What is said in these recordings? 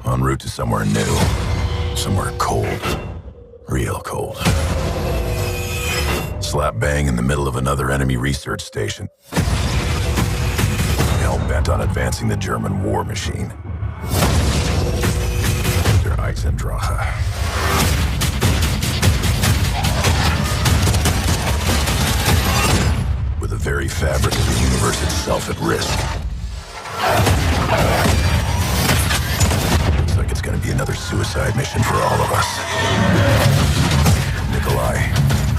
En route to somewhere new. Somewhere cold. Real cold. Slap bang in the middle of another enemy research station. Hell-bent on advancing the German war machine. Der Eisendrache. With the very fabric of the universe itself at risk. Looks like it's gonna be another suicide mission for all of us. Nikolai,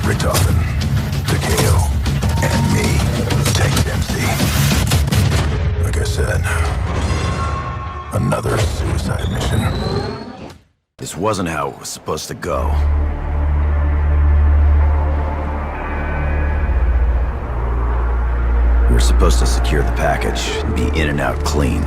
Richtofen, Takeo, and me. Take Dempsey. Like I said, another suicide mission. This wasn't how it was supposed to go. We were supposed to secure the package and be in and out clean.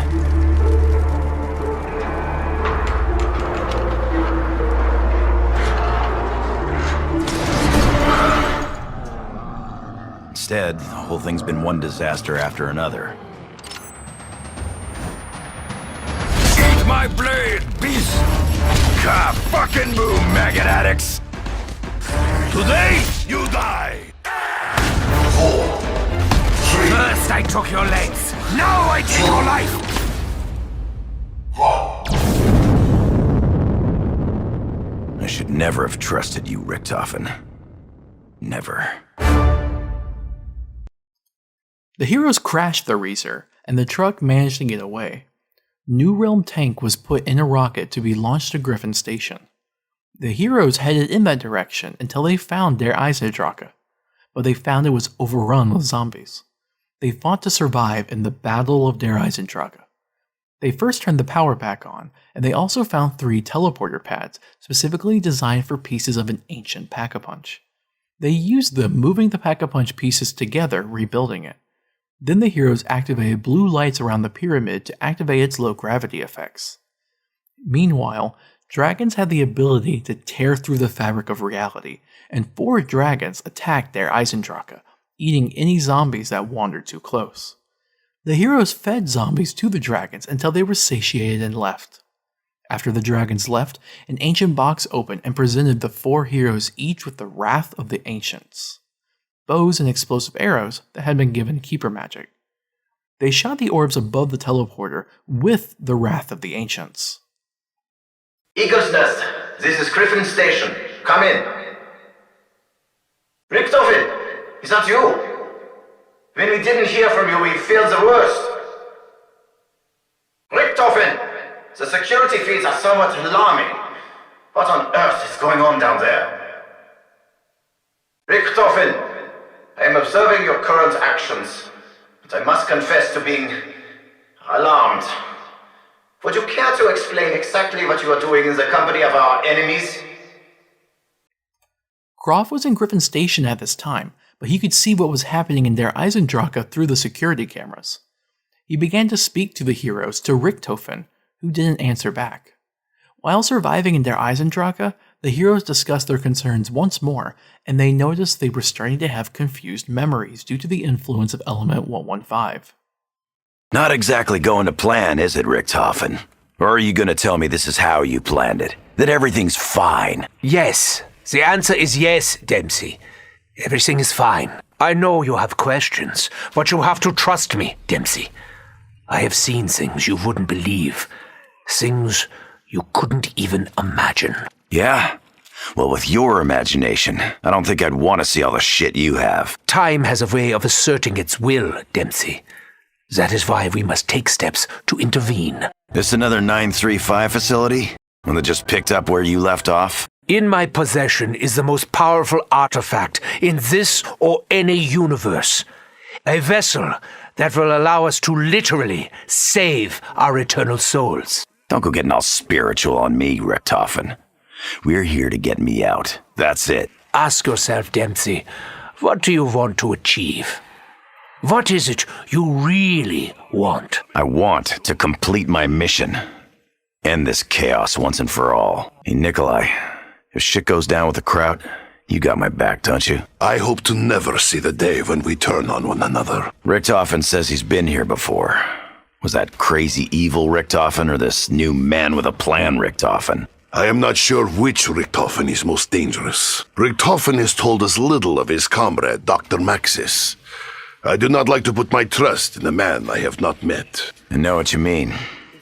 Instead, the whole thing's been one disaster after another. Eat my blade, beast! God, fucking move, maggot addicts! Today, you die! 4, 3. First I took your legs, now I take your life! 1. I should never have trusted you, Richtofen. Never. The heroes crashed the Reezer, and the truck managed to get away. New Realm tank was put in a rocket to be launched to Griffin Station. The heroes headed in that direction until they found their Eisendrache, but they found it was overrun with zombies. They fought to survive in the Battle of der Eisendrache. They first turned the power back on, and they also found 3 teleporter pads specifically designed for pieces of an ancient Pack-a-Punch. They used them, moving the Pack-a-Punch pieces together, rebuilding it. Then the heroes activated blue lights around the pyramid to activate its low gravity effects. Meanwhile, dragons had the ability to tear through the fabric of reality, and 4 dragons attacked their Eisendrache, eating any zombies that wandered too close. The heroes fed zombies to the dragons until they were satiated and left. After the dragons left, an ancient box opened and presented the 4 heroes each with the Wrath of the Ancients, bows and explosive arrows that had been given keeper magic. They shot the orbs above the teleporter with the Wrath of the Ancients. Eagle's Nest, this is Griffin Station. Come in. Richtofen, is that you? When we didn't hear from you, we feared the worst. Richtofen, the security feeds are somewhat alarming. What on earth is going on down there? Richtofen, I am observing your current actions, but I must confess to being alarmed. Would you care to explain exactly what you are doing in the company of our enemies? Groph was in Griffin Station at this time, but he could see what was happening in der Eisendrache through the security cameras. He began to speak to the heroes, to Richtofen, who didn't answer back. While surviving in der Eisendrache, the heroes discussed their concerns once more, and they noticed they were starting to have confused memories due to the influence of Element 115. Not exactly going to plan, is it, Richtofen? Or are you going to tell me this is how you planned it? That everything's fine? Yes. The answer is yes, Dempsey. Everything is fine. I know you have questions, but you have to trust me, Dempsey. I have seen things you wouldn't believe. Things you couldn't even imagine. Yeah? Well, with your imagination, I don't think I'd want to see all the shit you have. Time has a way of asserting its will, Dempsey. That is why we must take steps to intervene. This another 935 facility? One that just picked up where you left off? In my possession is the most powerful artifact in this or any universe. A vessel that will allow us to literally save our eternal souls. Don't go getting all spiritual on me, Richtofen. We're here to get me out. That's it. Ask yourself, Dempsey, what do you want to achieve? What is it you really want? I want to complete my mission. End this chaos once and for all. Hey, Nikolai, if shit goes down with the Kraut, you got my back, don't you? I hope to never see the day when we turn on one another. Richtofen says he's been here before. Was that crazy evil Richtofen or this new man with a plan Richtofen? I am not sure which Richtofen is most dangerous. Richtofen has told us little of his comrade, Dr. Maxis. I do not like to put my trust in a man I have not met. I know what you mean.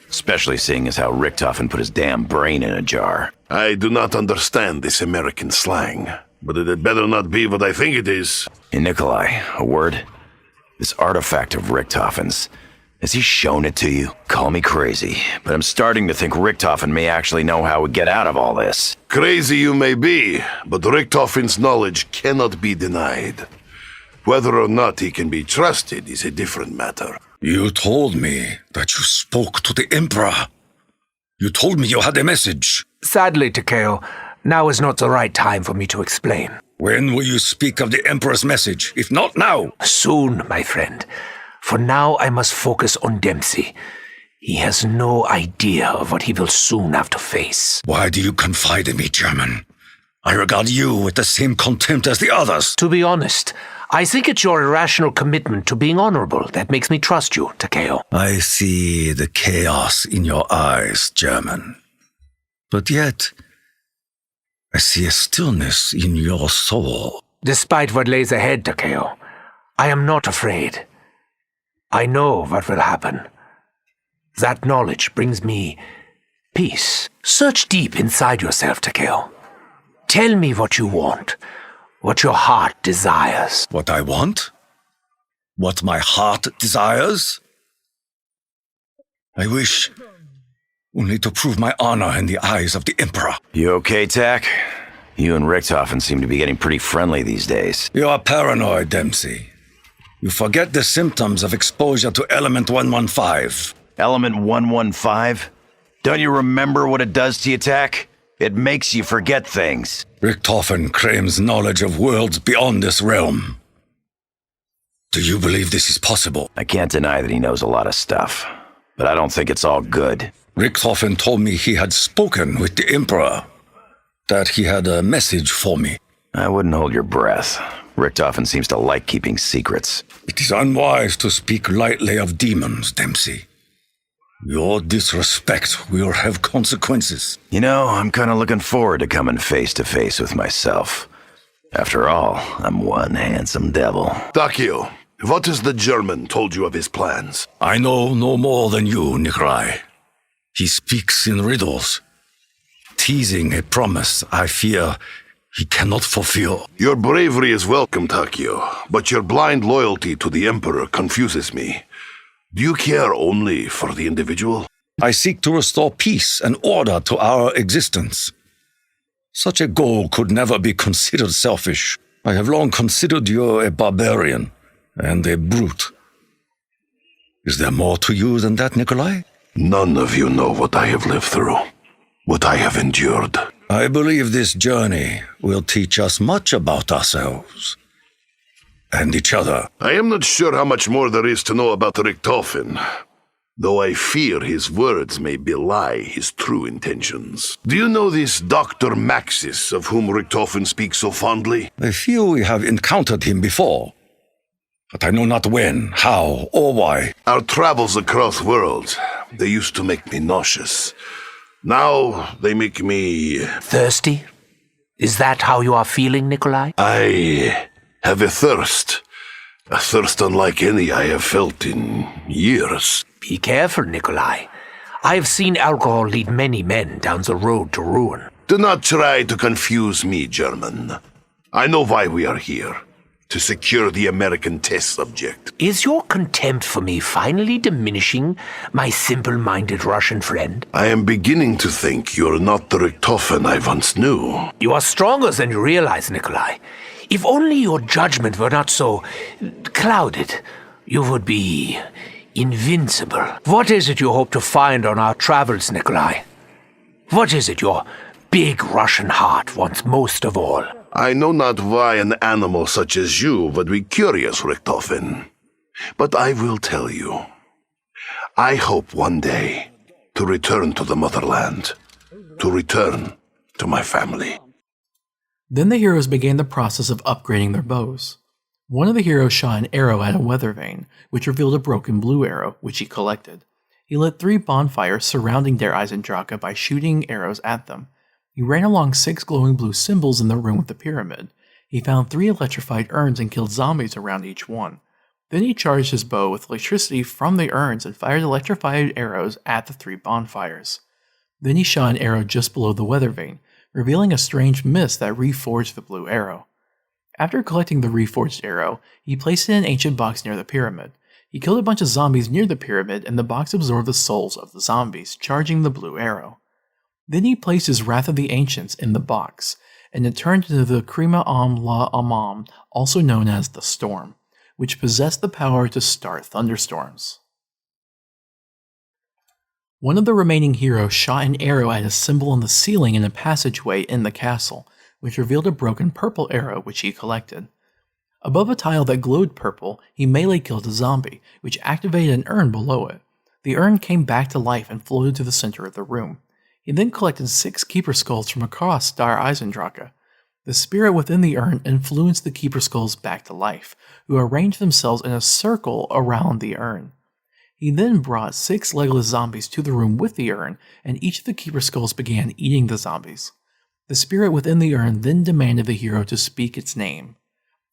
Especially seeing as how Richtofen put his damn brain in a jar. I do not understand this American slang, but it had better not be what I think it is. Hey, Nikolai, a word? This artifact of Richtofen's, has he shown it to you? Call me crazy, but I'm starting to think Richtofen may actually know how we get out of all this. Crazy you may be, but Richtofen's knowledge cannot be denied. Whether or not he can be trusted is a different matter. You told me that you spoke to the Emperor. You told me you had a message. Sadly, Takeo, now is not the right time for me to explain. When will you speak of the Emperor's message, if not now? Soon, my friend. For now, I must focus on Dempsey. He has no idea of what he will soon have to face. Why do you confide in me, German? I regard you with the same contempt as the others. To be honest, I think it's your irrational commitment to being honorable that makes me trust you, Takeo. I see the chaos in your eyes, German. But yet, I see a stillness in your soul. Despite what lays ahead, Takeo, I am not afraid. I know what will happen. That knowledge brings me peace. Search deep inside yourself, Takeo. Tell me what you want, what your heart desires. What I want? What my heart desires? I wish only to prove my honor in the eyes of the Emperor. You okay, Tak? You and Richtofen seem to be getting pretty friendly these days. You are paranoid, Dempsey. You forget the symptoms of exposure to Element 115. Element 115? Don't you remember what it does to you, Tak? It makes you forget things. Richtofen claims knowledge of worlds beyond this realm. Do you believe this is possible? I can't deny that he knows a lot of stuff, but I don't think it's all good. Richtofen told me he had spoken with the Emperor, that he had a message for me. I wouldn't hold your breath. Richtofen seems to like keeping secrets. It is unwise to speak lightly of demons, Dempsey. Your disrespect will have consequences. You know, I'm kind of looking forward to coming face to face with myself. After all, I'm one handsome devil. Takeo, what has the German told you of his plans? I know no more than you, Nikolai. He speaks in riddles, teasing a promise I fear he cannot fulfill. Your bravery is welcome, Takeo, but your blind loyalty to the Emperor confuses me. Do you care only for the individual? I seek to restore peace and order to our existence. Such a goal could never be considered selfish. I have long considered you a barbarian and a brute. Is there more to you than that, Nikolai? None of you know what I have lived through, what I have endured. I believe this journey will teach us much about ourselves and each other. I am not sure how much more there is to know about Richtofen, though I fear his words may belie his true intentions. Do you know this Dr. Maxis of whom Richtofen speaks so fondly? I feel we have encountered him before, but I know not when, how, or why. Our travels across worlds, they used to make me nauseous. Now they make me... Thirsty? Is that how you are feeling, Nikolai? I have a thirst unlike any I have felt in years. Be careful, Nikolai. I have seen alcohol lead many men down the road to ruin. Do not try to confuse me, German. I know why we are here. To secure the American test subject. Is your contempt for me finally diminishing, my simple-minded Russian friend? I am beginning to think you are not the Richtofen I once knew. You are stronger than you realize, Nikolai. If only your judgment were not so clouded, you would be invincible. What is it you hope to find on our travels, Nikolai? What is it your big Russian heart wants most of all? I know not why an animal such as you would be curious, Richtofen. But I will tell you. I hope one day to return to the motherland. To return to my family. Then the heroes began the process of upgrading their bows. One of the heroes shot an arrow at a weather vane, which revealed a broken blue arrow, which he collected. He lit 3 bonfires surrounding Der Eisendrache by shooting arrows at them. He ran along 6 glowing blue symbols in the room with the pyramid. He found 3 electrified urns and killed zombies around each one. Then he charged his bow with electricity from the urns and fired electrified arrows at the 3 bonfires. Then he shot an arrow just below the weather vane, revealing a strange mist that reforged the blue arrow. After collecting the reforged arrow, he placed it in an ancient box near the pyramid. He killed a bunch of zombies near the pyramid, and the box absorbed the souls of the zombies, charging the blue arrow. Then he placed his Wrath of the Ancients in the box, and it turned into the Krima La Amam, also known as the Storm, which possessed the power to start thunderstorms. One of the remaining heroes shot an arrow at a symbol on the ceiling in a passageway in the castle, which revealed a broken purple arrow which he collected. Above a tile that glowed purple, he melee killed a zombie, which activated an urn below it. The urn came back to life and floated to the center of the room. He then collected 6 keeper skulls from across Der Eisendrache. The spirit within the urn influenced the keeper skulls back to life, who arranged themselves in a circle around the urn. He then brought 6 legless zombies to the room with the urn, and each of the keeper skulls began eating the zombies. The spirit within the urn then demanded the hero to speak its name.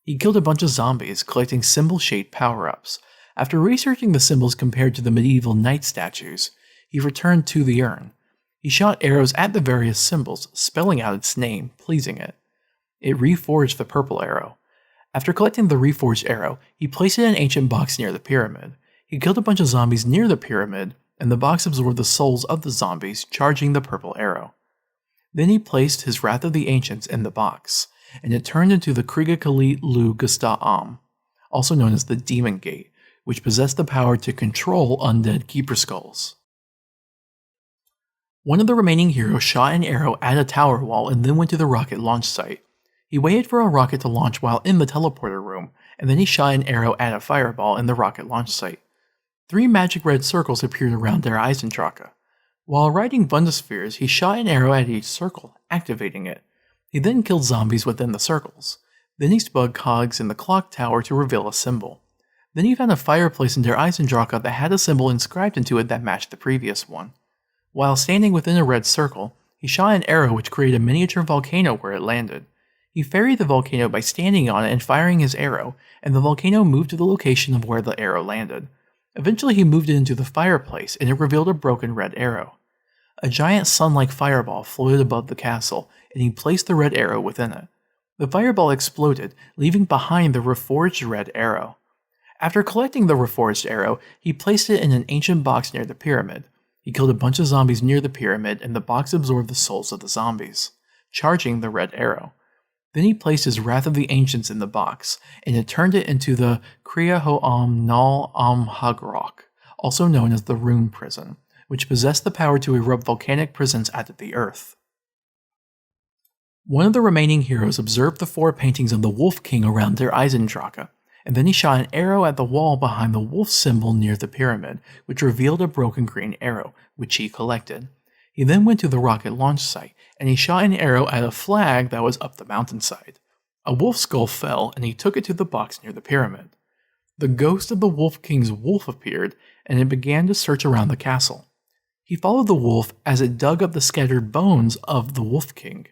He killed a bunch of zombies, collecting symbol-shaped power-ups. After researching the symbols compared to the medieval knight statues, he returned to the urn. He shot arrows at the various symbols, spelling out its name, pleasing it. It reforged the purple arrow. After collecting the reforged arrow, he placed it in an ancient box near the pyramid. He killed a bunch of zombies near the pyramid, and the box absorbed the souls of the zombies, charging the purple arrow. Then he placed his Wrath of the Ancients in the box, and it turned into the Kriga Kalit Lu Gusta'am, also known as the Demon Gate, which possessed the power to control undead keeper skulls. One of the remaining heroes shot an arrow at a tower wall and then went to the rocket launch site. He waited for a rocket to launch while in the teleporter room, and then he shot an arrow at a fireball in the rocket launch site. 3 magic red circles appeared around Der Eisendrache. While riding Bundaspheres, he shot an arrow at each circle, activating it. He then killed zombies within the circles. Then he spun cogs in the clock tower to reveal a symbol. Then he found a fireplace in Der Eisendrache that had a symbol inscribed into it that matched the previous one. While standing within a red circle, he shot an arrow which created a miniature volcano where it landed. He ferried the volcano by standing on it and firing his arrow, and the volcano moved to the location of where the arrow landed. Eventually he moved it into the fireplace, and it revealed a broken red arrow. A giant sun-like fireball floated above the castle, and he placed the red arrow within it. The fireball exploded, leaving behind the reforged red arrow. After collecting the reforged arrow, he placed it in an ancient box near the pyramid. He killed a bunch of zombies near the pyramid, and the box absorbed the souls of the zombies, charging the red arrow. Then he placed his Wrath of the Ancients in the box, and it turned it into the Kriya Ho'am Nal Am Hagrok, also known as the Rune Prison, which possessed the power to erupt volcanic prisons out of the earth. One of the remaining heroes observed the 4 paintings of the Wolf King around Der Eisendrache, and then he shot an arrow at the wall behind the wolf symbol near the pyramid, which revealed a broken green arrow, which he collected. He then went to the rocket launch site, and he shot an arrow at a flag that was up the mountainside. A wolf skull fell, and he took it to the box near the pyramid. The ghost of the Wolf King's wolf appeared, and it began to search around the castle. He followed the wolf as it dug up the scattered bones of the Wolf King.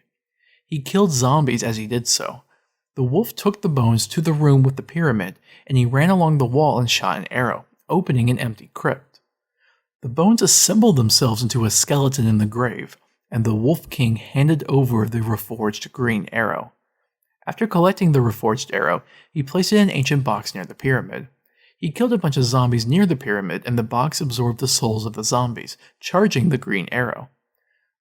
He killed zombies as he did so. The wolf took the bones to the room with the pyramid, and he ran along the wall and shot an arrow, opening an empty crypt. The bones assembled themselves into a skeleton in the grave, and the Wolf King handed over the reforged green arrow. After collecting the reforged arrow, he placed it in an ancient box near the pyramid. He killed a bunch of zombies near the pyramid, and the box absorbed the souls of the zombies, charging the green arrow.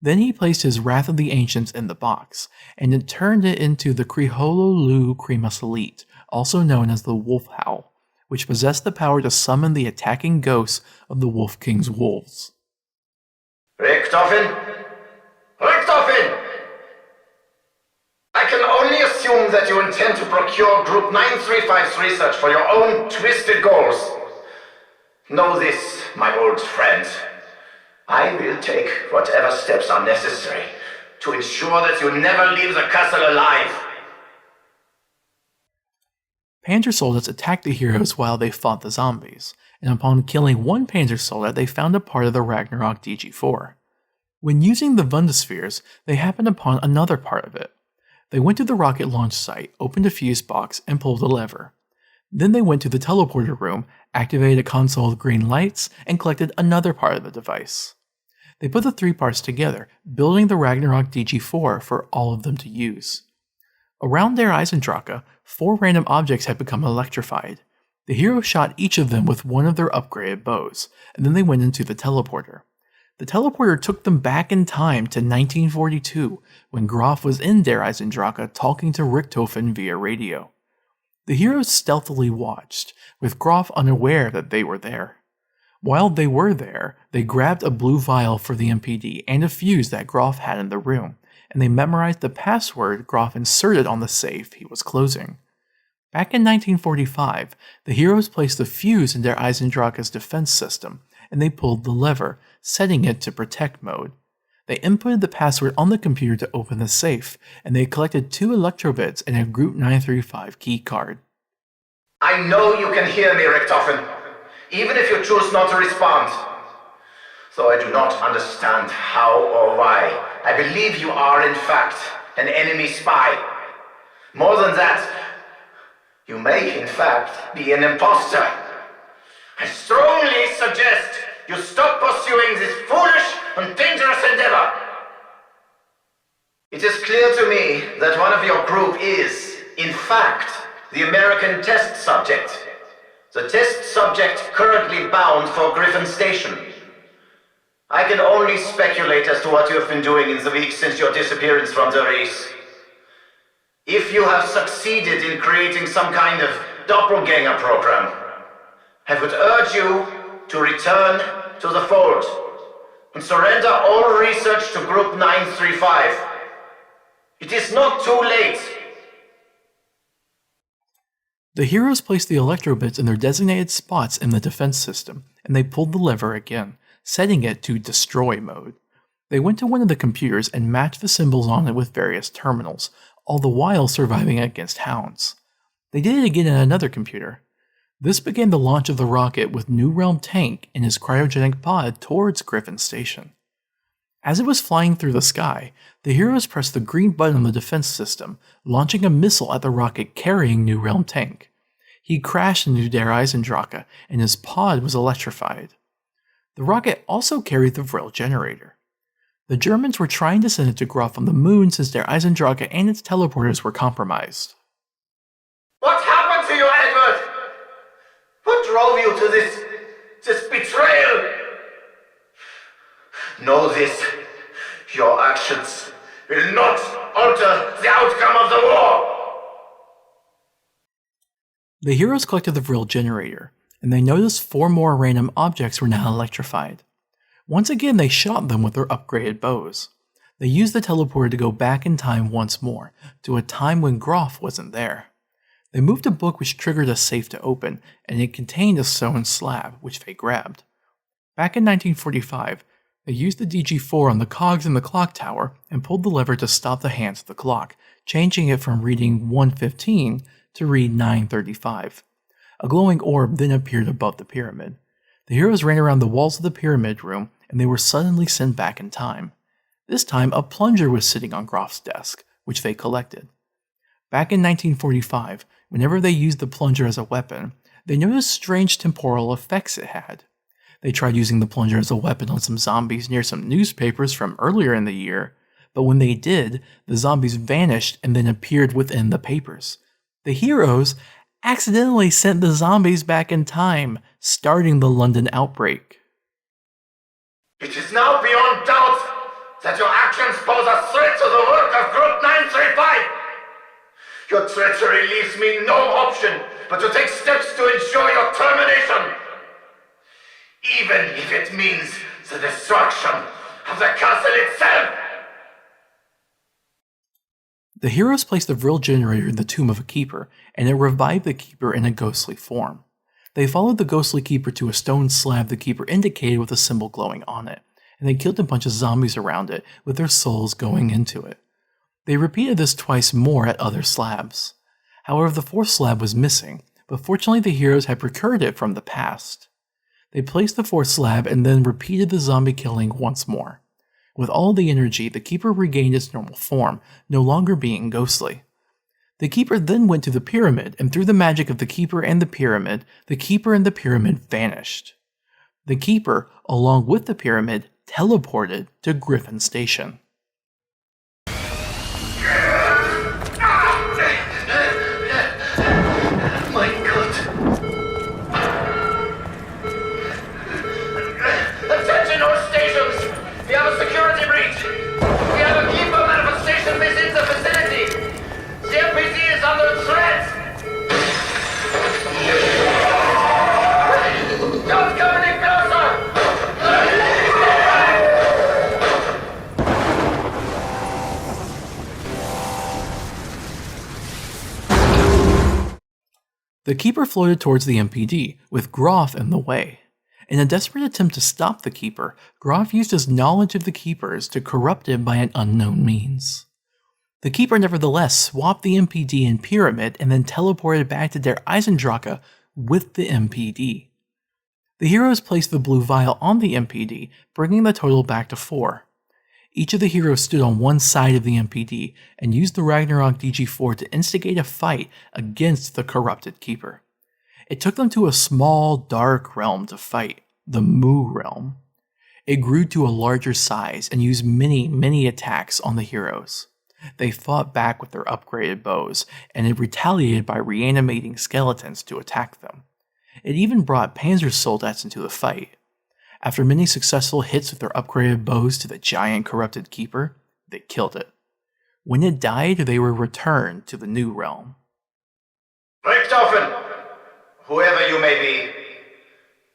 Then he placed his Wrath of the Ancients in the box, and it turned it into the Krihololu Krimasalit, also known as the Wolf Howl, which possessed the power to summon the attacking ghosts of the Wolf King's wolves. Richtofen! Richtofen! I can only assume that you intend to procure Group 935's research for your own twisted goals. Know this, my old friend. I will take whatever steps are necessary to ensure that you never leave the castle alive. Panzer soldiers attacked the heroes while they fought the zombies, and upon killing one Panzer soldier, they found a part of the Ragnarok DG4. When using the Wunderspheres, they happened upon another part of it. They went to the rocket launch site, opened a fuse box, and pulled a lever. Then they went to the teleporter room, activated a console of green lights, and collected another part of the device. They put the three parts together, building the Ragnarok DG4 for all of them to use. Around their Eisendrache, 4 random objects had become electrified. The heroes shot each of them with one of their upgraded bows, and then they went into the teleporter. The teleporter took them back in time to 1942, when Groph was in Der Eisendrache talking to Richthofen via radio. The heroes stealthily watched, with Groph unaware that they were there. While they were there, they grabbed a blue vial for the MPD and a fuse that Groph had in the room, and they memorized the password Groph inserted on the safe he was closing. Back in 1945, the heroes placed the fuse in their Eisendrache's defense system, and they pulled the lever, setting it to protect mode. They inputted the password on the computer to open the safe, and they collected 2 electrobits and a Group 935 key card. I know you can hear me, Richthofen, even if you choose not to respond. Though I do not understand how or why, I believe you are in fact an enemy spy. More than that, you may in fact be an imposter. I strongly suggest you stop pursuing this foolish and dangerous endeavor. It is clear to me that one of your group is, in fact, the American test subject. The test subject currently bound for Griffin Station. I can only speculate as to what you have been doing in the weeks since your disappearance from the race. If you have succeeded in creating some kind of doppelganger program, I would urge you to return to the fold and surrender all research to Group 935. It is not too late. The heroes placed the electrobits in their designated spots in the defense system, and they pulled the lever again, setting it to destroy mode. They went to one of the computers and matched the symbols on it with various terminals, all the while surviving against hounds. They did it again in another computer. This began the launch of the rocket with New Realm Tank in his cryogenic pod towards Griffin Station. As it was flying through the sky, the heroes pressed the green button on the defense system, launching a missile at the rocket carrying New Realm Tank. He crashed into Der Eisendrache, and his pod was electrified. The rocket also carried the Vril generator. The Germans were trying to send it to Groph on the moon since Der Eisendrache and its teleporters were compromised. What happened to you, Edward? What drove you to this betrayal? Know this, your actions will not alter the outcome of the war. The heroes collected the Vril generator, and they noticed 4 more random objects were now electrified. Once again, they shot them with their upgraded bows. They used the teleporter to go back in time once more, to a time when Groph wasn't there. They moved a book which triggered a safe to open, and it contained a stone slab, which they grabbed. Back in 1945, they used the DG4 on the cogs in the clock tower and pulled the lever to stop the hands of the clock, changing it from reading 1:15 to read 9:35. A glowing orb then appeared above the pyramid. The heroes ran around the walls of the pyramid room, and they were suddenly sent back in time. This time, a plunger was sitting on Groph's desk, which they collected. Back in 1945, whenever they used the plunger as a weapon, they noticed strange temporal effects it had. They tried using the plunger as a weapon on some zombies near some newspapers from earlier in the year, but when they did, the zombies vanished and then appeared within the papers. The heroes accidentally sent the zombies back in time, starting the London outbreak. It is now beyond doubt that your actions pose a threat to the work of Group 935. Your treachery leaves me no option but to take steps to ensure your termination, even if it means the destruction of the castle itself. The heroes placed the Vril generator in the tomb of a keeper, and it revived the keeper in a ghostly form. They followed the ghostly keeper to a stone slab the keeper indicated with a symbol glowing on it, and they killed a bunch of zombies around it with their souls going into it. They repeated this twice more at other slabs. However, the fourth slab was missing, but fortunately the heroes had procured it from the past. They placed the fourth slab and then repeated the zombie killing once more. With all the energy, the Keeper regained its normal form, no longer being ghostly. The Keeper then went to the pyramid, and through the magic of the Keeper and the pyramid vanished. The Keeper, along with the pyramid, teleported to Griffin Station. My God! Attention all stations! We have a security breach! We have a Keeper manifestation within the vicinity! The MPD is under threat! Don't come any closer! The Keeper floated towards the MPD, with Groph in the way. In a desperate attempt to stop the Keeper, Groph used his knowledge of the Keepers to corrupt him by an unknown means. The Keeper nevertheless swapped the MPD and pyramid and then teleported back to their Eisendrache with the MPD. The heroes placed the blue vial on the MPD, bringing the total back to 4. Each of the heroes stood on one side of the MPD and used the Ragnarok DG4 to instigate a fight against the corrupted Keeper. It took them to a small, dark realm to fight, the Mu realm. It grew to a larger size and used many attacks on the heroes. They fought back with their upgraded bows, and it retaliated by reanimating skeletons to attack them. It even brought Panzer Soldats into the fight. After many successful hits with their upgraded bows to the giant corrupted Keeper, they killed it. When it died, they were returned to the new realm. Richtofen, whoever you may be,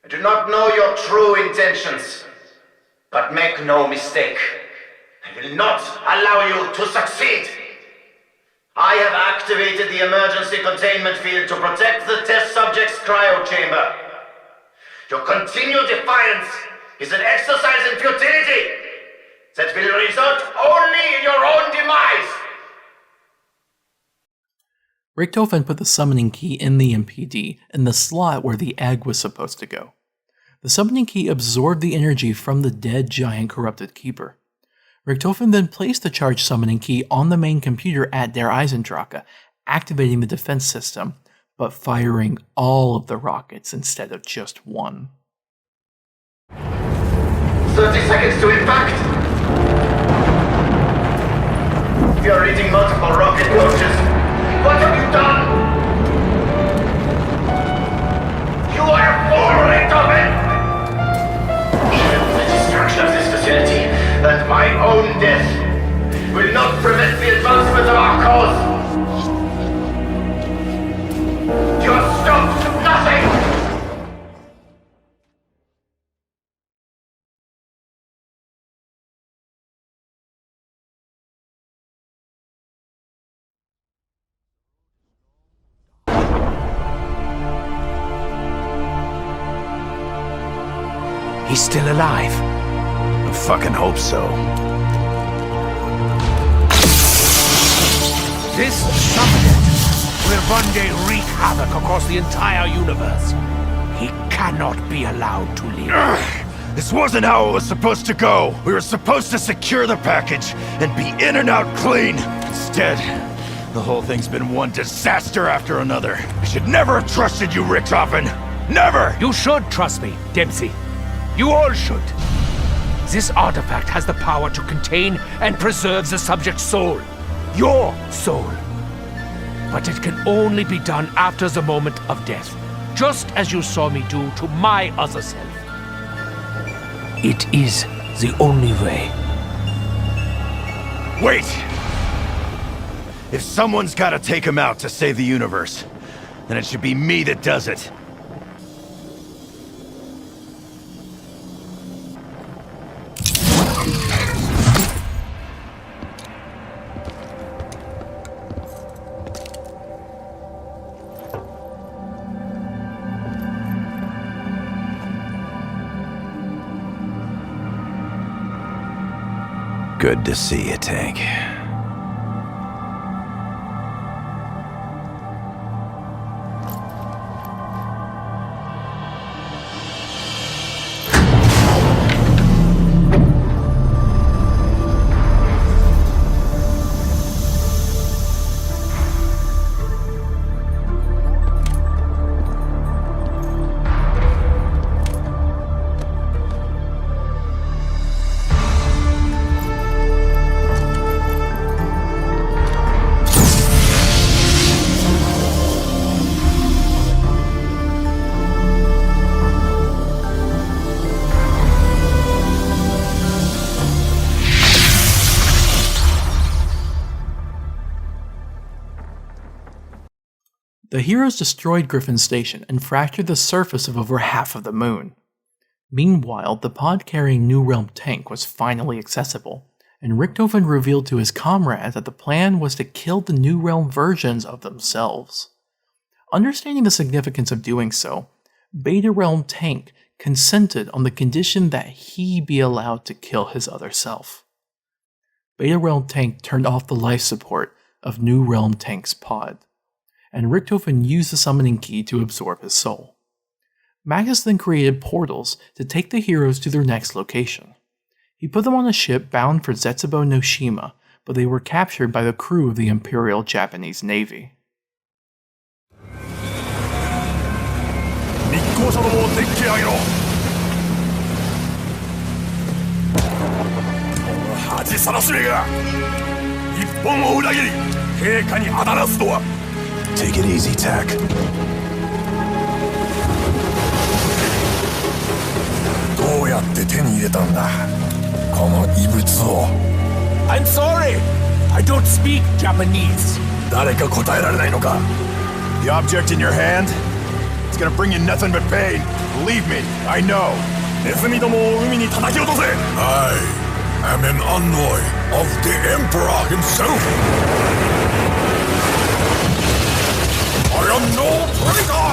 I do not know your true intentions, but make no mistake, I will not allow you to succeed. I have activated the emergency containment field to protect the test subject's cryo chamber. Your continued defiance is an exercise in futility that will result only in your own demise. Richtofen put the summoning key in the MPD in the slot where the egg was supposed to go. The summoning key absorbed the energy from the dead giant corrupted Keeper. Richtofen then placed the charged summoning key on the main computer at Der Eisendrache, activating the defense system, but firing all of the rockets instead of just one. 30 seconds to impact! You are reading multiple rocket coaches. What have you done? You are a fool, Richtofen! Even the destruction of this facility and my own death will not prevent the advancement of our cause. You have stopped nothing! He's still alive. I fucking hope so. This subject will one day wreak havoc across the entire universe. He cannot be allowed to live. This wasn't how it was supposed to go. We were supposed to secure the package and be in and out clean. Instead, the whole thing's been one disaster after another. I should never have trusted you, Richtofen. Never! You should trust me, Dempsey. You all should. This artifact has the power to contain and preserve the subject's soul. Your soul. But it can only be done after the moment of death, just as you saw me do to my other self. It is the only way. Wait! If someone's gotta take him out to save the universe, then it should be me that does it. Good to see you, Tank. The heroes destroyed Griffin Station and fractured the surface of over half of the moon. Meanwhile, the pod-carrying New Realm tank was finally accessible, and Richthofen revealed to his comrades that the plan was to kill the New Realm versions of themselves. Understanding the significance of doing so, Beta Realm Tank consented on the condition that he be allowed to kill his other self. Beta Realm Tank turned off the life support of New Realm Tank's pod, and Richthofen used the summoning key to absorb his soul. Magus then created portals to take the heroes to their next location. He put them on a ship bound for Zetsubou No Shima, but they were captured by the crew of the Imperial Japanese Navy. Take it easy, Tak. I'm sorry! I don't speak Japanese. The object in your hand? It's gonna bring you nothing but pain. Believe me, I know. I am an envoy of the Emperor himself. I am no traitor!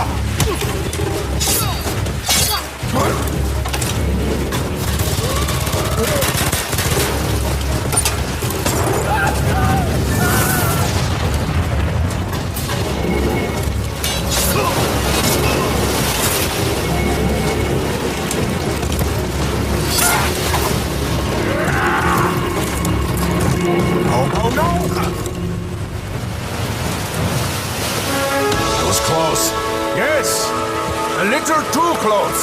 Oh no! That was close. Yes, a little too close.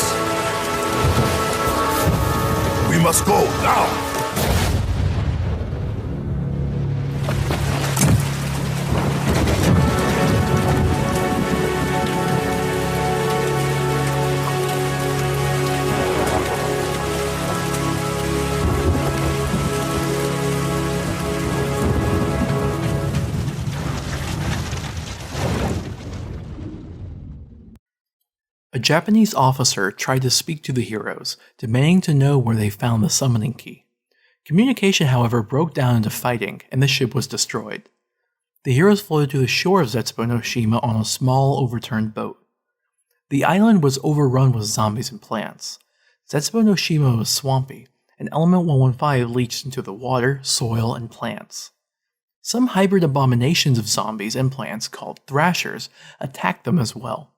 We must go now. A Japanese officer tried to speak to the heroes, demanding to know where they found the summoning key. Communication, however, broke down into fighting, and the ship was destroyed. The heroes floated to the shore of Zetsubou No Shima on a small, overturned boat. The island was overrun with zombies and plants. Zetsubou No Shima was swampy, and Element 115 leached into the water, soil, and plants. Some hybrid abominations of zombies and plants called Thrashers attacked them as well.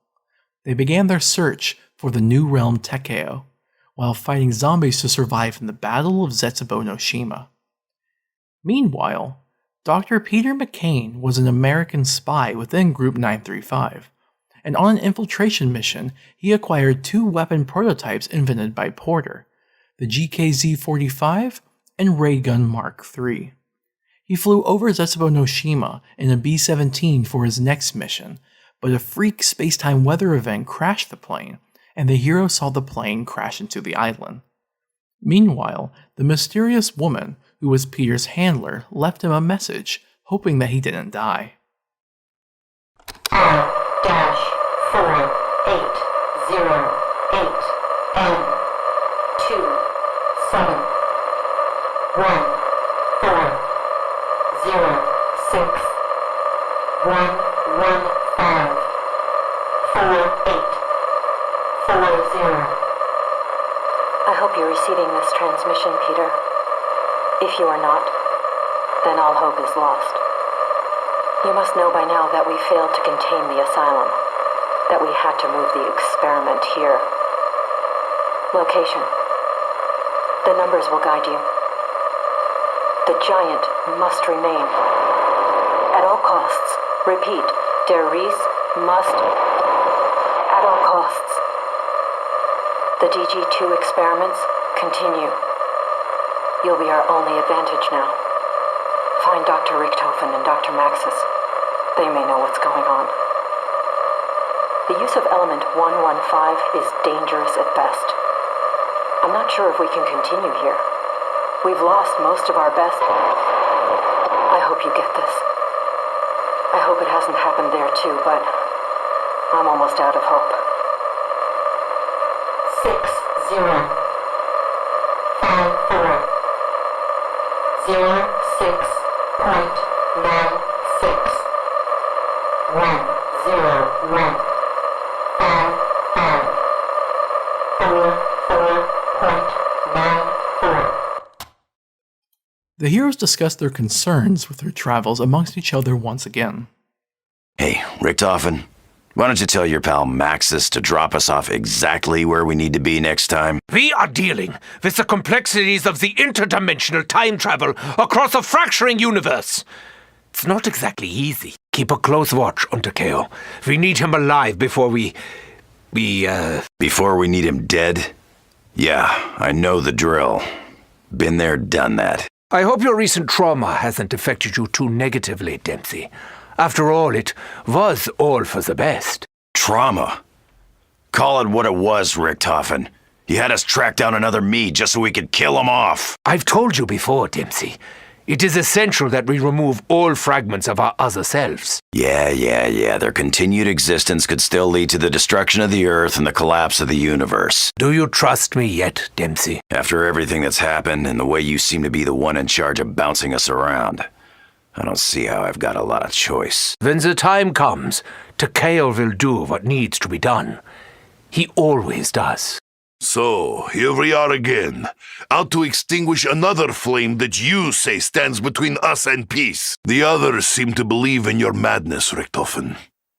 They began their search for the New Realm Tekeo, while fighting zombies to survive in the Battle of Zetsubou No Shima. Meanwhile, Dr. Peter McCain was an American spy within Group 935, and on an infiltration mission, he acquired two weapon prototypes invented by Porter, the GKZ-45 and Ray Gun Mark III. He flew over Zetsubou No Shima in a B-17 for his next mission, but a freak space-time weather event crashed the plane, and the hero saw the plane crash into the island. Meanwhile, the mysterious woman, who was Peter's handler, left him a message, hoping that he didn't die. I hope you're receiving this transmission, Peter. If you are not, then all hope is lost. You must know by now that we failed to contain the asylum, that we had to move the experiment here. Location. The numbers will guide you. The giant must remain. At all costs. Repeat, der Ries must, at all costs. The DG2 experiments continue. You'll be our only advantage now. Find Dr. Richthofen and Dr. Maxis. They may know what's going on. The use of element 115 is dangerous at best. I'm not sure if we can continue here. We've lost most of our best. I hope you get this. I hope it hasn't happened there too, but I'm almost out of hope. 6054 06.96 101 55 44.94. The heroes discuss their concerns with their travels amongst each other once again. Hey, Richtofen, why don't you tell your pal Maxis to drop us off exactly where we need to be next time? We are dealing with the complexities of the interdimensional time travel across a fracturing universe. It's not exactly easy. Keep a close watch on Takeo. We need him alive before we Before we need him dead? Yeah, I know the drill. Been there, done that. I hope your recent trauma hasn't affected you too negatively, Dempsey. After all, it was all for the best. Trauma? Call it what it was, Richtofen. You had us track down another me just so we could kill him off. I've told you before, Dempsey. It is essential that we remove all fragments of our other selves. Yeah. Their continued existence could still lead to the destruction of the Earth and the collapse of the universe. Do you trust me yet, Dempsey? After everything that's happened and the way you seem to be the one in charge of bouncing us around, I don't see how I've got a lot of choice. When the time comes, Takeo will do what needs to be done. He always does. So, here we are again, out to extinguish another flame that you say stands between us and peace. The others seem to believe in your madness, Richtofen.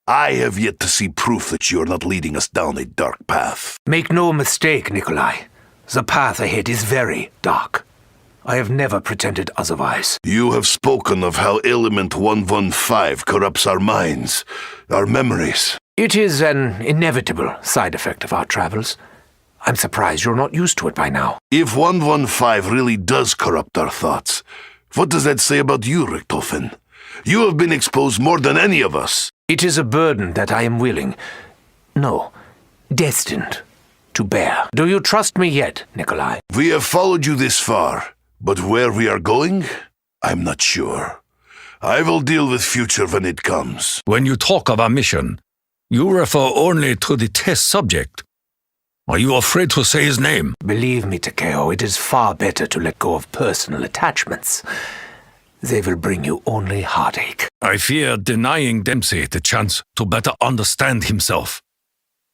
I have yet to see proof that you are not leading us down a dark path. Make no mistake, Nikolai. The path ahead is very dark. I have never pretended otherwise. You have spoken of how Element 115 corrupts our minds, our memories. It is an inevitable side effect of our travels. I'm surprised you're not used to it by now. If 115 really does corrupt our thoughts, what does that say about you, Richtofen? You have been exposed more than any of us. It is a burden that I am destined to bear. Do you trust me yet, Nikolai? We have followed you this far, but where we are going, I'm not sure. I will deal with future when it comes. When you talk of our mission, you refer only to the test subject. Are you afraid to say his name? Believe me, Takeo, it is far better to let go of personal attachments. They will bring you only heartache. I fear denying Dempsey the chance to better understand himself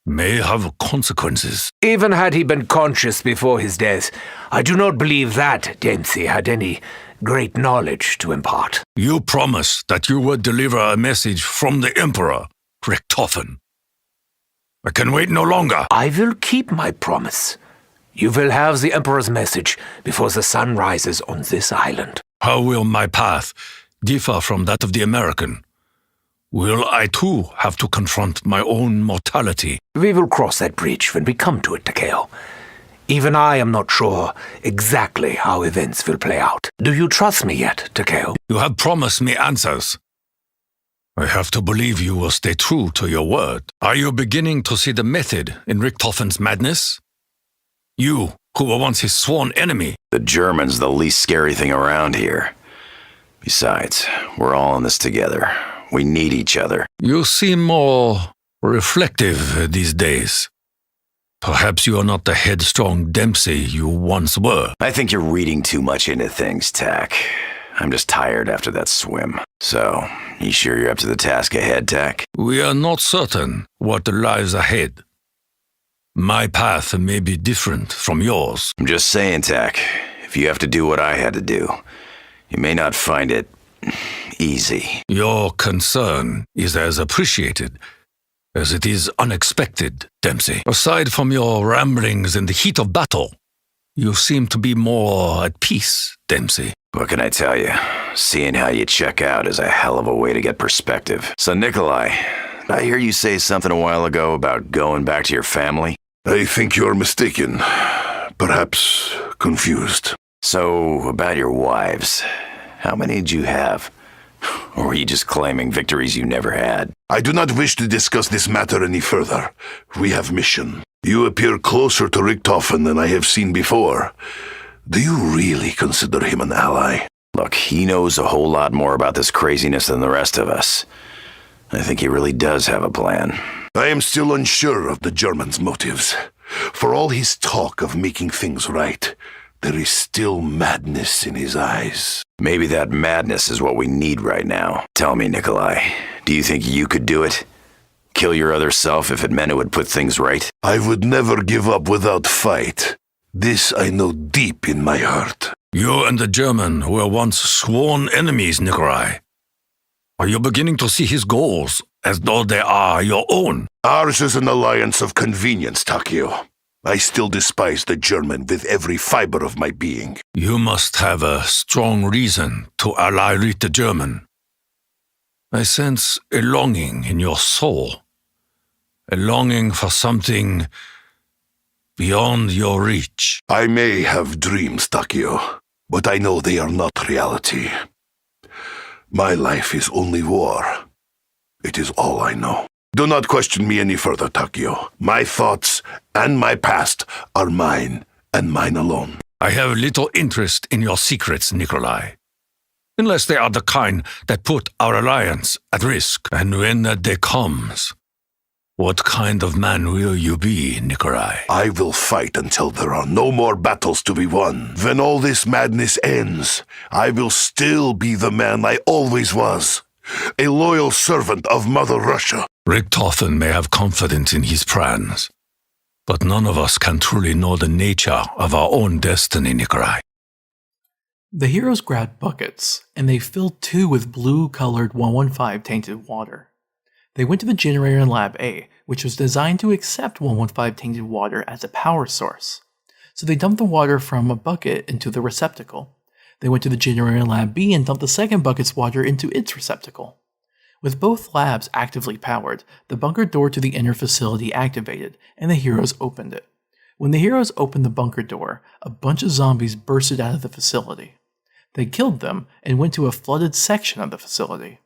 may have consequences. Even had he been conscious before his death, I do not believe that Dempsey had any great knowledge to impart. You promised that you would deliver a message from the Emperor, Richtofen. I can wait no longer. I will keep my promise. You will have the Emperor's message before the sun rises on this island. How will my path differ from that of the American? Will I too have to confront my own mortality? We will cross that bridge when we come to it, Takeo. Even I am not sure exactly how events will play out. Do you trust me yet, Takeo? You have promised me answers. I have to believe you will stay true to your word. Are you beginning to see the method in Richtofen's madness? You, who were once his sworn enemy. The German's the least scary thing around here. Besides, we're all in this together. We need each other. You seem more reflective these days. Perhaps you are not the headstrong Dempsey you once were. I think you're reading too much into things, Tak. I'm just tired after that swim. So, you sure you're up to the task ahead, Tak? We are not certain what lies ahead. My path may be different from yours. I'm just saying, Tak, if you have to do what I had to do, you may not find it easy. Your concern is as appreciated as it is unexpected, Dempsey. Aside from your ramblings in the heat of battle, you seem to be more at peace, Dempsey. What can I tell you? Seeing how you check out is a hell of a way to get perspective. So, Nikolai, did I hear you say something a while ago about going back to your family? I think you're mistaken. Perhaps confused. So, about your wives, how many did you have? Or were you just claiming victories you never had? I do not wish to discuss this matter any further. We have mission. You appear closer to Richtofen than I have seen before. Do you really consider him an ally? Look, he knows a whole lot more about this craziness than the rest of us. I think he really does have a plan. I am still unsure of the German's motives. For all his talk of making things right, there is still madness in his eyes. Maybe that madness is what we need right now. Tell me, Nikolai, do you think you could do it? Kill your other self if it meant it would put things right? I would never give up without fight. This I know deep in my heart. You and the German were once sworn enemies, Nikolai. Are you beginning to see his goals as though they are your own? Ours is an alliance of convenience, Takio. I still despise the German with every fiber of my being. You must have a strong reason to ally with the German. I sense a longing in your soul. A longing for something beyond your reach. I may have dreams, Takio, but I know they are not reality. My life is only war. It is all I know. Do not question me any further, Takio. My thoughts and my past are mine and mine alone. I have little interest in your secrets, Nikolai. Unless they are the kind that put our alliance at risk. And when that day comes, what kind of man will you be, Nikolai? I will fight until there are no more battles to be won. When all this madness ends, I will still be the man I always was. A loyal servant of Mother Russia. Richthofen may have confidence in his plans, but none of us can truly know the nature of our own destiny, Nikolai. The heroes grabbed buckets, and they filled 2 with blue-colored 115 tainted water. They went to the generator in Lab A, which was designed to accept 115 tainted water as a power source. So they dumped the water from a bucket into the receptacle. They went to the generator in Lab B and dumped the second bucket's water into its receptacle. With both labs actively powered, the bunker door to the inner facility activated, and the heroes opened it. When the heroes opened the bunker door, a bunch of zombies bursted out of the facility. They killed them and went to a flooded section of the facility.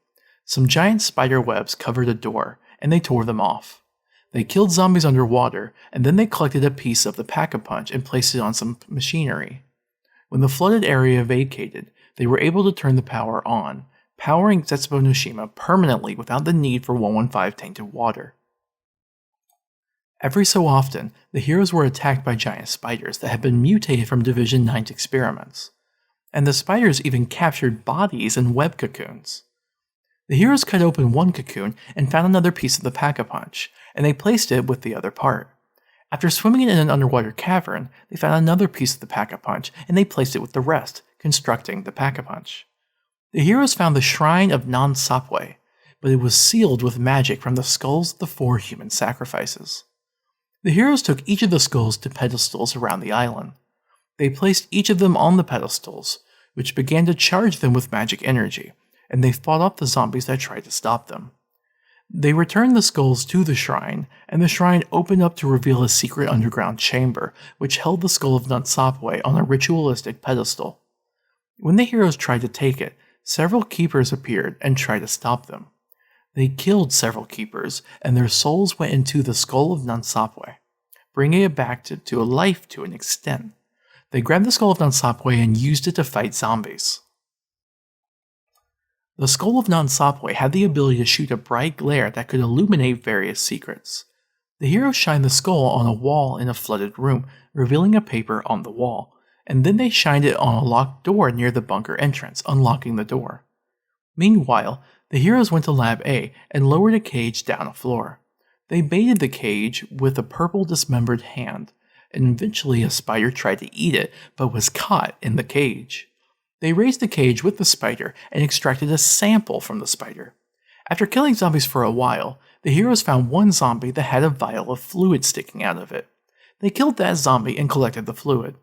Some giant spider webs covered a door, and they tore them off. They killed zombies underwater, and then they collected a piece of the Pack-a-Punch and placed it on some machinery. When the flooded area vacated, they were able to turn the power on, powering Zetsubou No Shima permanently without the need for 115 tainted water. Every so often, the heroes were attacked by giant spiders that had been mutated from Division 9's experiments, and the spiders even captured bodies in web cocoons. The heroes cut open one cocoon and found another piece of the Pack-a-Punch, and they placed it with the other part. After swimming in an underwater cavern, they found another piece of the Pack-a-Punch, and they placed it with the rest, constructing the Pack-a-Punch. The heroes found the Shrine of Non-Sapwe, but it was sealed with magic from the skulls of the 4 human sacrifices. The heroes took each of the skulls to pedestals around the island. They placed each of them on the pedestals, which began to charge them with magic energy, and they fought off the zombies that tried to stop them. They returned the skulls to the shrine, and the shrine opened up to reveal a secret underground chamber, which held the skull of Non-Sapwe on a ritualistic pedestal. When the heroes tried to take it, several keepers appeared and tried to stop them. They killed several keepers, and their souls went into the skull of Non-Sapwe, bringing it back to life to an extent. They grabbed the skull of Non-Sapwe and used it to fight zombies. The skull of Non-Sapwe had the ability to shoot a bright glare that could illuminate various secrets. The heroes shined the skull on a wall in a flooded room, revealing a paper on the wall, and then they shined it on a locked door near the bunker entrance, unlocking the door. Meanwhile, the heroes went to Lab A and lowered a cage down a floor. They baited the cage with a purple dismembered hand, and eventually a spider tried to eat it but was caught in the cage. They raised the cage with the spider and extracted a sample from the spider. After killing zombies for a while, the heroes found one zombie that had a vial of fluid sticking out of it. They killed that zombie and collected the fluid.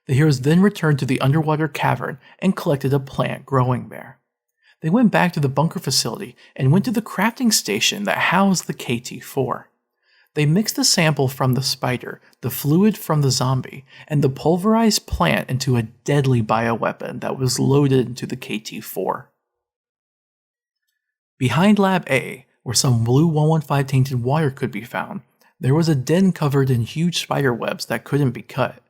The heroes then returned to the underwater cavern and collected a plant growing there. They went back to the bunker facility and went to the crafting station that housed the KT-4. They mixed the sample from the spider, the fluid from the zombie, and the pulverized plant into a deadly bioweapon that was loaded into the KT-4. Behind Lab A, where some blue 115 tainted water could be found, there was a den covered in huge spider webs that couldn't be cut.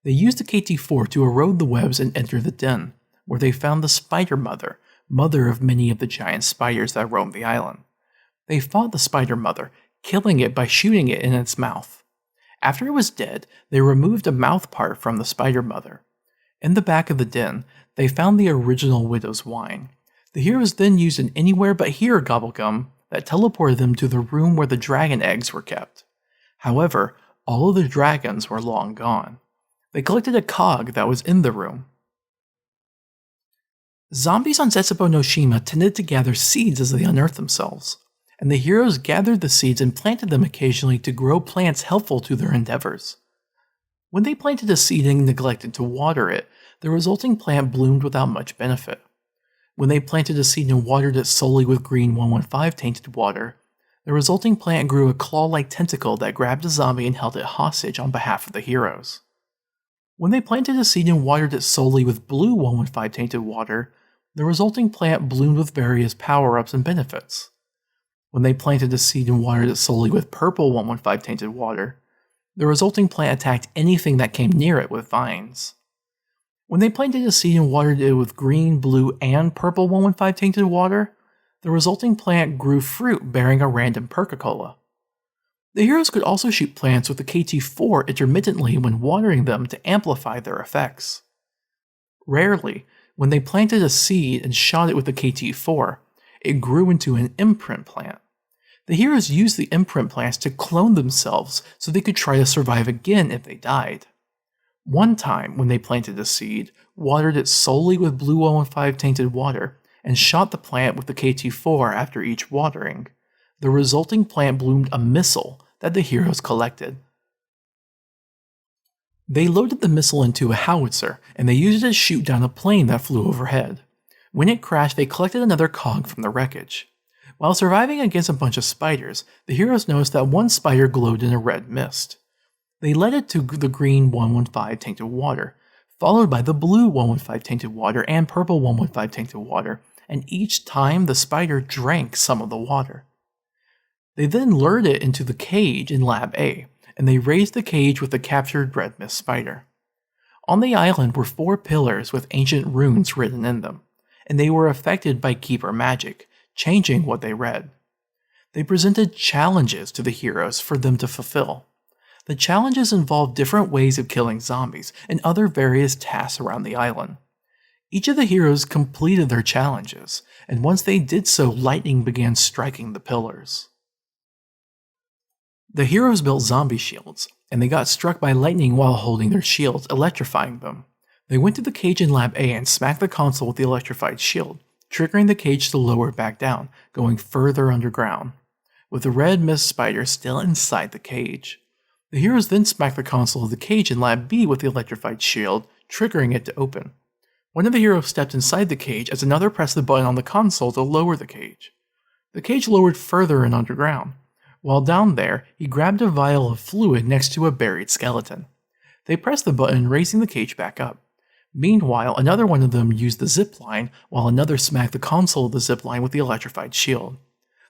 They used the KT-4 to erode the webs and enter the den, where they found the Spider Mother, mother of many of the giant spiders that roamed the island. They fought the Spider Mother, killing it by shooting it in its mouth. After it was dead, they removed a mouth part from the spider mother. In the back of the den, they found the original widow's wine. The heroes then used an anywhere but here gobblegum that teleported them to the room where the dragon eggs were kept. However, all of the dragons were long gone. They collected a cog that was in the room. Zombies on Zetsubou No Shima tended to gather seeds as they unearthed themselves, and the heroes gathered the seeds and planted them occasionally to grow plants helpful to their endeavors. When they planted a seed and neglected to water it, the resulting plant bloomed without much benefit. When they planted a seed and watered it solely with green 115 tainted water, the resulting plant grew a claw-like tentacle that grabbed a zombie and held it hostage on behalf of the heroes. When they planted a seed and watered it solely with blue 115 tainted water, the resulting plant bloomed with various power-ups and benefits. When they planted a seed and watered it solely with purple 115 tainted water, the resulting plant attacked anything that came near it with vines. When they planted a seed and watered it with green, blue, and purple 115 tainted water, the resulting plant grew fruit bearing a random Perca-Cola. The heroes could also shoot plants with the KT-4 intermittently when watering them to amplify their effects. Rarely, when they planted a seed and shot it with the KT-4, it grew into an imprint plant. The heroes used the imprint plants to clone themselves so they could try to survive again if they died. One time, when they planted a seed, watered it solely with blue 115 tainted water, and shot the plant with the KT-4 after each watering, the resulting plant bloomed a missile that the heroes collected. They loaded the missile into a howitzer, and they used it to shoot down a plane that flew overhead. When it crashed, they collected another cog from the wreckage. While surviving against a bunch of spiders, the heroes noticed that one spider glowed in a red mist. They led it to the green 115 tainted water, followed by the blue 115 tainted water and purple 115 tainted water, and each time the spider drank some of the water. They then lured it into the cage in Lab A, and they raised the cage with the captured red mist spider. On the island were 4 pillars with ancient runes written in them, and they were affected by keeper magic, changing what they read. They presented challenges to the heroes for them to fulfill. The challenges involved different ways of killing zombies and other various tasks around the island. Each of the heroes completed their challenges, and once they did so, lightning began striking the pillars. The heroes built zombie shields, and they got struck by lightning while holding their shields, electrifying them. They went to the cage in Lab A and smacked the console with the electrified shield, triggering the cage to lower it back down, going further underground, with the red mist spider still inside the cage. The heroes then smacked the console of the cage in Lab B with the electrified shield, triggering it to open. One of the heroes stepped inside the cage as another pressed the button on the console to lower the cage. The cage lowered further and underground. While down there, he grabbed a vial of fluid next to a buried skeleton. They pressed the button, raising the cage back up. Meanwhile, another one of them used the zip line, while another smacked the console of the zip line with the electrified shield.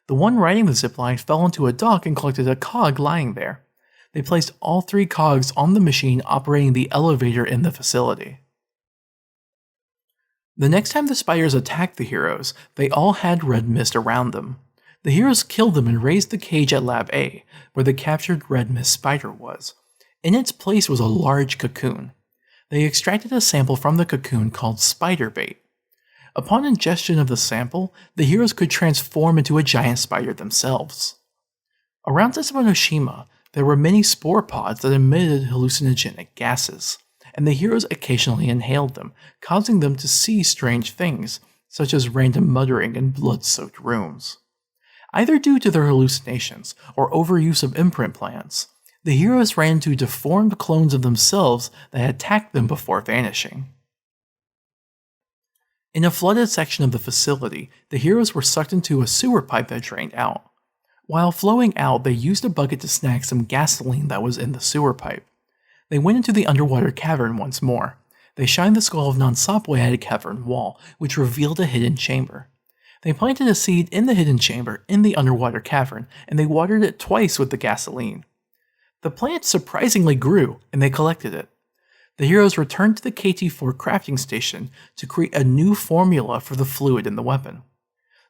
The one riding the zip line fell into a dock and collected a cog lying there. They placed all 3 cogs on the machine operating the elevator in the facility. The next time the spiders attacked the heroes, they all had red mist around them. The heroes killed them and raised the cage at Lab A, where the captured red mist spider was. In its place was a large cocoon. They extracted a sample from the cocoon called spider bait. Upon ingestion of the sample, the heroes could transform into a giant spider themselves. Around Zetsubou No Shima, there were many spore pods that emitted hallucinogenic gases, and the heroes occasionally inhaled them, causing them to see strange things, such as random muttering in blood-soaked rooms. Either due to their hallucinations or overuse of imprint plants, the heroes ran into deformed clones of themselves that attacked them before vanishing. In a flooded section of the facility, the heroes were sucked into a sewer pipe that drained out. While flowing out, they used a bucket to snag some gasoline that was in the sewer pipe. They went into the underwater cavern once more. They shined the skull of Non-Sopway at a cavern wall, which revealed a hidden chamber. They planted a seed in the hidden chamber in the underwater cavern, and they watered it twice with the gasoline. The plant surprisingly grew, and they collected it. The heroes returned to the KT-4 crafting station to create a new formula for the fluid in the weapon.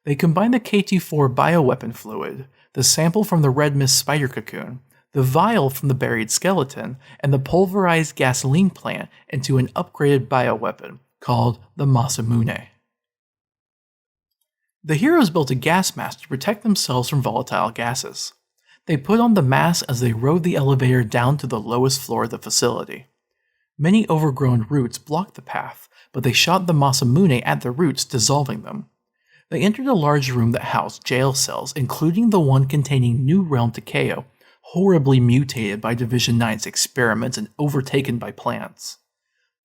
They combined the KT-4 bioweapon fluid, the sample from the red mist spider cocoon, the vial from the buried skeleton, and the pulverized gasoline plant into an upgraded bioweapon called the Masamune. The heroes built a gas mask to protect themselves from volatile gases. They put on the mask as they rode the elevator down to the lowest floor of the facility. Many overgrown roots blocked the path, but they shot the Masamune at the roots, dissolving them. They entered a large room that housed jail cells, including the one containing New Realm Takeo, horribly mutated by Division 9's experiments and overtaken by plants.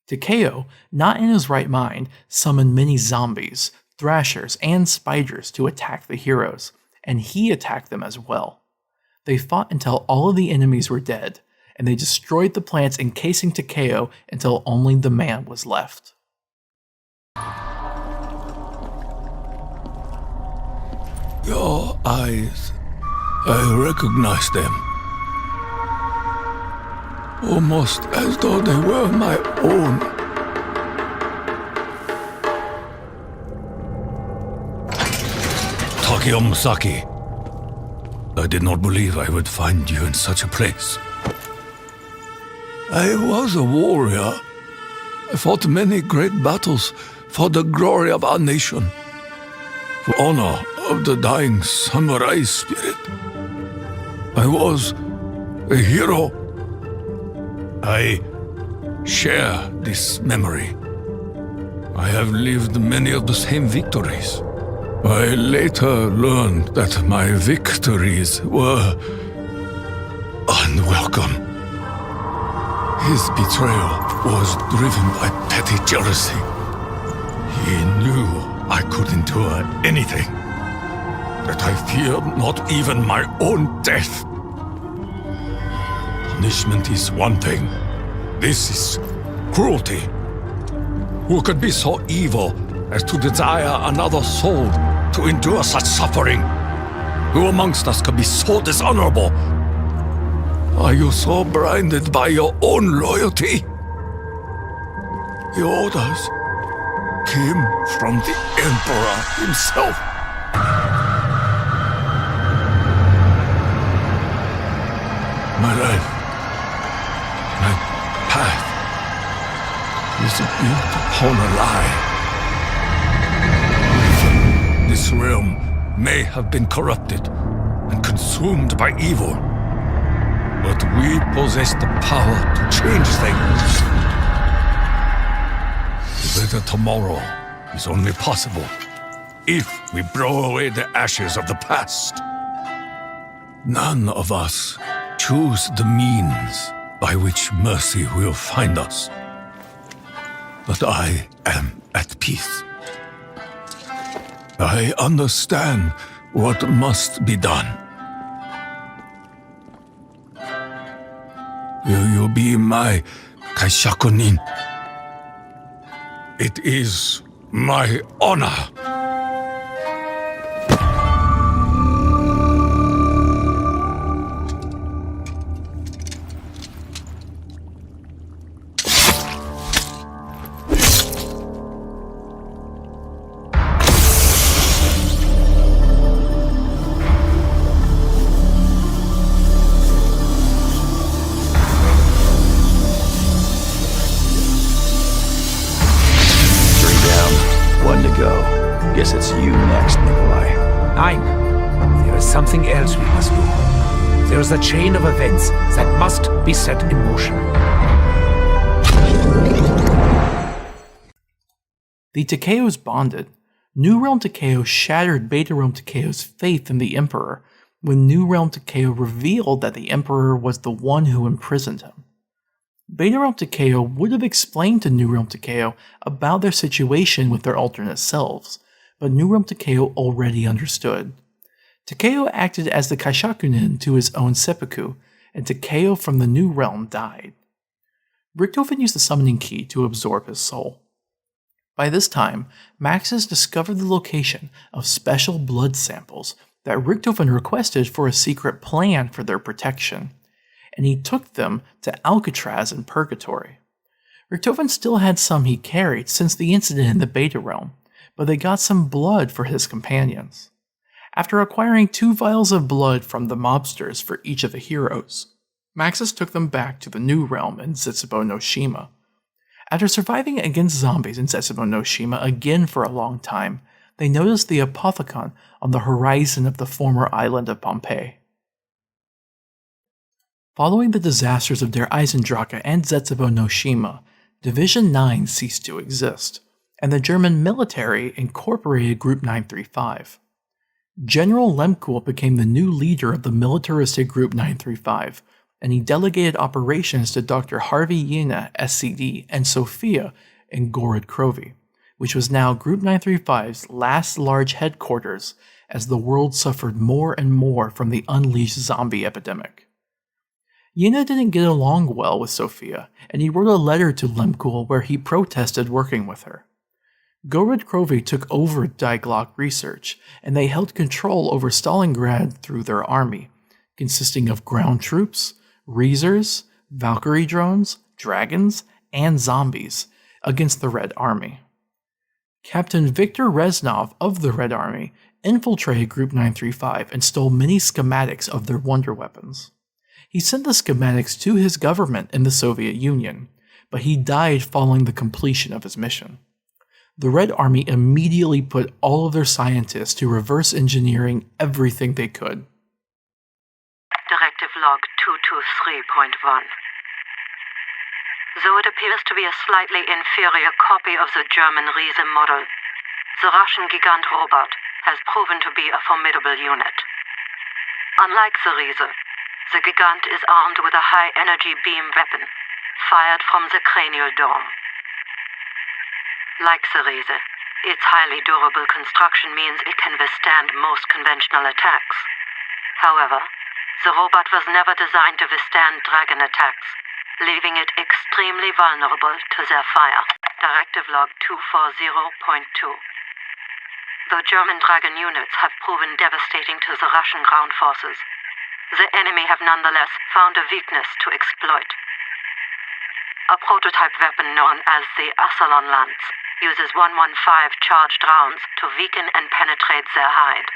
Takeo, not in his right mind, summoned many zombies, thrashers, and spiders to attack the heroes, and he attacked them as well. They fought until all of the enemies were dead, and they destroyed the plants encasing Takeo until only the man was left. Your eyes, I recognize them. Almost as though they were my own. Takeo Musaki, I did not believe I would find you in such a place. I was a warrior. I fought many great battles for the glory of our nation, for honor of the dying samurai spirit. I was a hero. I share this memory. I have lived many of the same victories. I later learned that my victories were unwelcome. His betrayal was driven by petty jealousy. He knew I could endure anything, that I feared not even my own death. Punishment is one thing. This is cruelty. Who could be so evil as to desire another soul to endure such suffering? Who amongst us could be so dishonorable? Are you so blinded by your own loyalty? The orders came from the Emperor himself. My life, my path, is built upon a lie. This realm may have been corrupted and consumed by evil, but we possess the power to change things. The better tomorrow is only possible if we blow away the ashes of the past. None of us choose the means by which mercy will find us. But I am at peace. I understand what must be done. Will you be my kaishakunin? It is my honor. Guess it's you next, Nikolai. Nein. There is something else we must do. There is a chain of events that must be set in motion. The Takeos bonded. New Realm Takeo shattered Beta Realm Takeo's faith in the Emperor when New Realm Takeo revealed that the Emperor was the one who imprisoned him. Beta Realm Takeo would have explained to New Realm Takeo about their situation with their alternate selves, but New Realm Takeo already understood. Takeo acted as the Kaishakunin to his own seppuku, and Takeo from the New Realm died. Richthofen used the summoning key to absorb his soul. By this time, Maxis discovered the location of special blood samples that Richthofen requested for a secret plan for their protection, and he took them to Alcatraz in Purgatory. Richthofen still had some he carried since the incident in the Beta Realm, but they got some blood for his companions. After acquiring 2 vials of blood from the mobsters for each of the heroes, Maxis took them back to the New Realm in Zetsubou No Shima. After surviving against zombies in Zetsubou No Shima again for a long time, they noticed the Apothecon on the horizon of the former island of Pompeii. Following the disasters of Der Eisendrache and Zetsubou No Shima, Division 9 ceased to exist, and the German military incorporated Group 935. General Lemkool became the new leader of the militaristic Group 935, and he delegated operations to Dr. Harvey Yena, SCD, and Sophia in Gorod, Krovi, which was now Group 935's last large headquarters as the world suffered more and more from the unleashed zombie epidemic. Yena didn't get along well with Sophia, and he wrote a letter to Lemkool where he protested working with her. Gorod Krovi took over Dialogue research, and they held control over Stalingrad through their army, consisting of ground troops, Reezers, Valkyrie drones, dragons, and zombies, against the Red Army. Captain Viktor Reznov of the Red Army infiltrated Group 935 and stole many schematics of their wonder weapons. He sent the schematics to his government in the Soviet Union, but he died following the completion of his mission. The Red Army immediately put all of their scientists to reverse engineering everything they could. Directive Log 223.1. Though it appears to be a slightly inferior copy of the German Riese model, the Russian Gigant robot has proven to be a formidable unit. Unlike the Riese, the Gigant is armed with a high-energy beam weapon, fired from the cranial dome. Like the Riese, its highly durable construction means it can withstand most conventional attacks. However, the robot was never designed to withstand dragon attacks, leaving it extremely vulnerable to their fire. Directive Log 240.2. Though German dragon units have proven devastating to the Russian ground forces, the enemy have nonetheless found a weakness to exploit. A prototype weapon known as the Assalon Lance uses 115 charged rounds to weaken and penetrate their hide.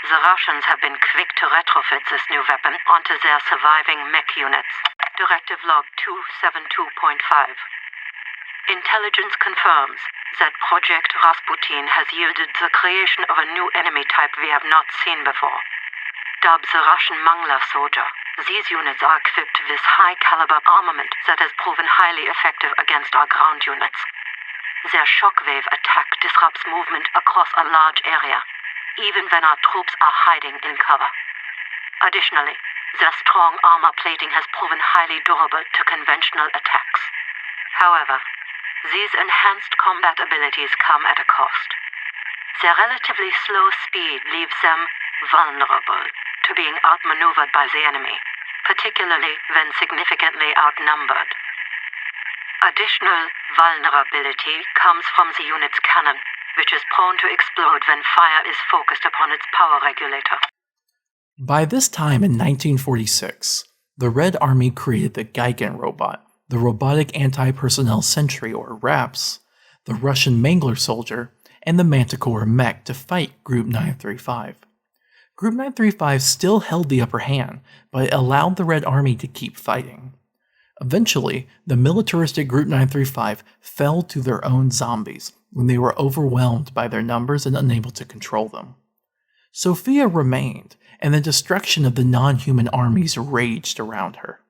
The Russians have been quick to retrofit this new weapon onto their surviving mech units. Directive Log 272.5. Intelligence confirms that Project Rasputin has yielded the creation of a new enemy type we have not seen before. Dubbed the Russian Mangler Soldier, these units are equipped with high-caliber armament that has proven highly effective against our ground units. Their shockwave attack disrupts movement across a large area, even when our troops are hiding in cover. Additionally, their strong armor plating has proven highly durable to conventional attacks. However, these enhanced combat abilities come at a cost. Their relatively slow speed leaves them vulnerable to being outmaneuvered by the enemy, particularly when significantly outnumbered. Additional vulnerability comes from the unit's cannon, which is prone to explode when fire is focused upon its power regulator. By this time in 1946, the Red Army created the Gigan robot, the Robotic Anti-Personnel Sentry or RAPS, the Russian Mangler Soldier, and the Manticore Mech to fight Group 935. Group 935 still held the upper hand, but it allowed the Red Army to keep fighting. Eventually, the militaristic Group 935 fell to their own zombies when they were overwhelmed by their numbers and unable to control them. Sophia remained, and the destruction of the non-human armies raged around her.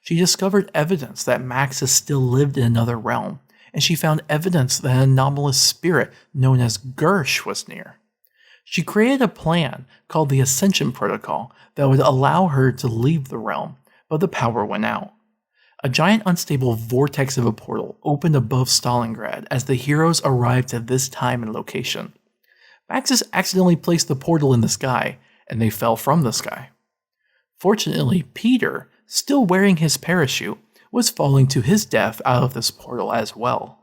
She discovered evidence that Maxis still lived in another realm, and she found evidence that an anomalous spirit known as Gersh was near. She created a plan called the Ascension Protocol that would allow her to leave the realm, but the power went out. A giant unstable vortex of a portal opened above Stalingrad as the heroes arrived at this time and location. Maxis accidentally placed the portal in the sky, and they fell from the sky. Fortunately, Peter, still wearing his parachute, was falling to his death out of this portal as well.